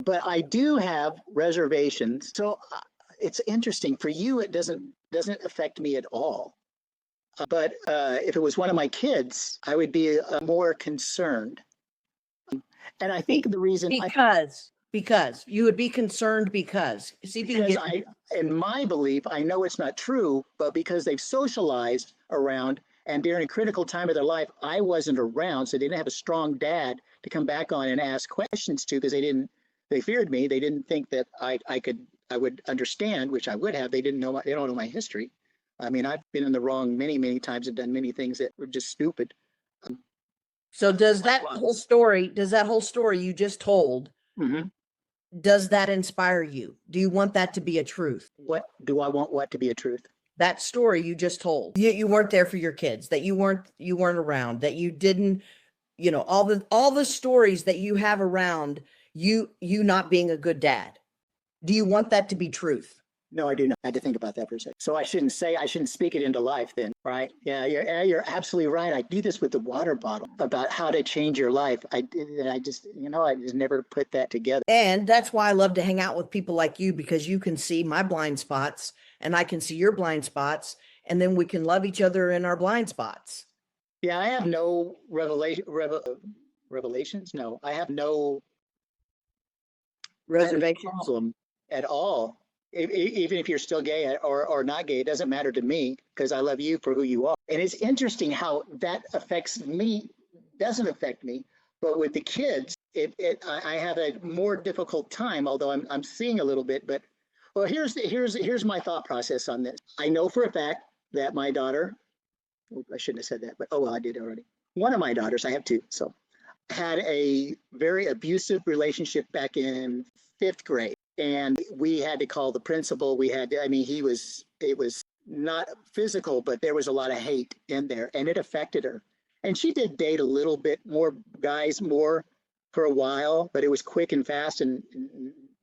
but I do have reservations. So it's interesting. For you, it doesn't affect me at all. But if it was one of my kids, I would be more concerned. And I think Be- the reason because you would be concerned because see if you can because get in my belief, I know it's not true, but because they've socialized around and during a critical time of their life, I wasn't around, so they didn't have a strong dad to come back on and ask questions to because they feared me. They didn't think that I would understand, which I would have. They don't know my history. I mean, I've been in the wrong many times and done many things that were just stupid. so does that whole story you just told, Mhm. does that inspire you? Do you want that to be a truth? What do I want? What to be a truth? That story you just told. You weren't there for your kids, that you weren't around, that you didn't, all the stories that you have around you not being a good dad. Do you want that to be truth? No, I do not. I had to think about that for a second. So I shouldn't speak it into life then, right? Yeah, you're absolutely right. I do this with the water bottle about how to change your life. I just never put that together. And that's why I love to hang out with people like you, because you can see my blind spots and I can see your blind spots, and then we can love each other in our blind spots. Yeah, I have no revelations. No, I have no Reservations. problem at all. Even if you're still gay or not gay, it doesn't matter to me because I love you for who you are. And it's interesting how that affects me, doesn't affect me, but with the kids, I have a more difficult time. Although I'm seeing a little bit, but well, here's my thought process on this. I know for a fact that my daughter, I shouldn't have said that, but oh well, I did already. One of my daughters, I have two, so had a very abusive relationship back in fifth grade. And we had to call the principal. It was not physical, but there was a lot of hate in there and it affected her. And she did date a little bit more guys, more for a while, but it was quick and fast and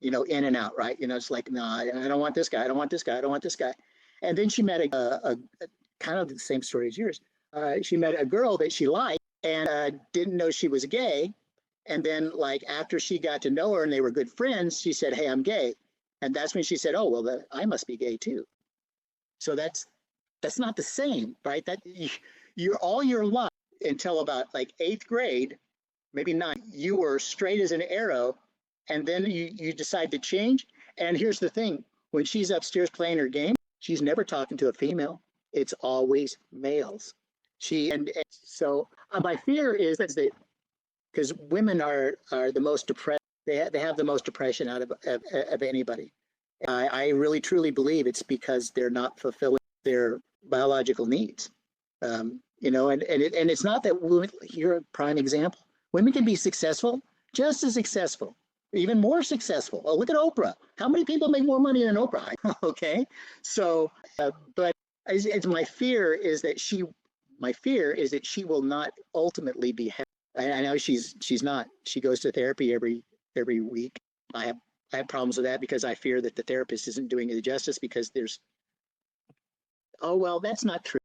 in and out, right? It's like, no, I don't want this guy. I don't want this guy. I don't want this guy. And then she met a kind of the same story as yours. She met a girl that she liked and didn't know she was gay. And then, like, after she got to know her and they were good friends, she said, "Hey, I'm gay." And that's when she said, "Oh, well, I must be gay too." So that's not the same, right? That you're all your life until about like eighth grade, maybe not, you were straight as an arrow. And then you decide to change. And here's the thing, when she's upstairs playing her game, she's never talking to a female. It's always males. And so my fear is that because women are the most depressed. They have the most depression out of anybody. I really truly believe it's because they're not fulfilling their biological needs. And it's not that women. You're a prime example. Women can be successful, just as successful, even more successful. Oh, look at Oprah. How many people make more money than Oprah? Okay, so but it's my fear is that she will not ultimately be happy. I know she's not. She goes to therapy every week. I have problems with that because I fear that the therapist isn't doing it justice because oh well, that's not true.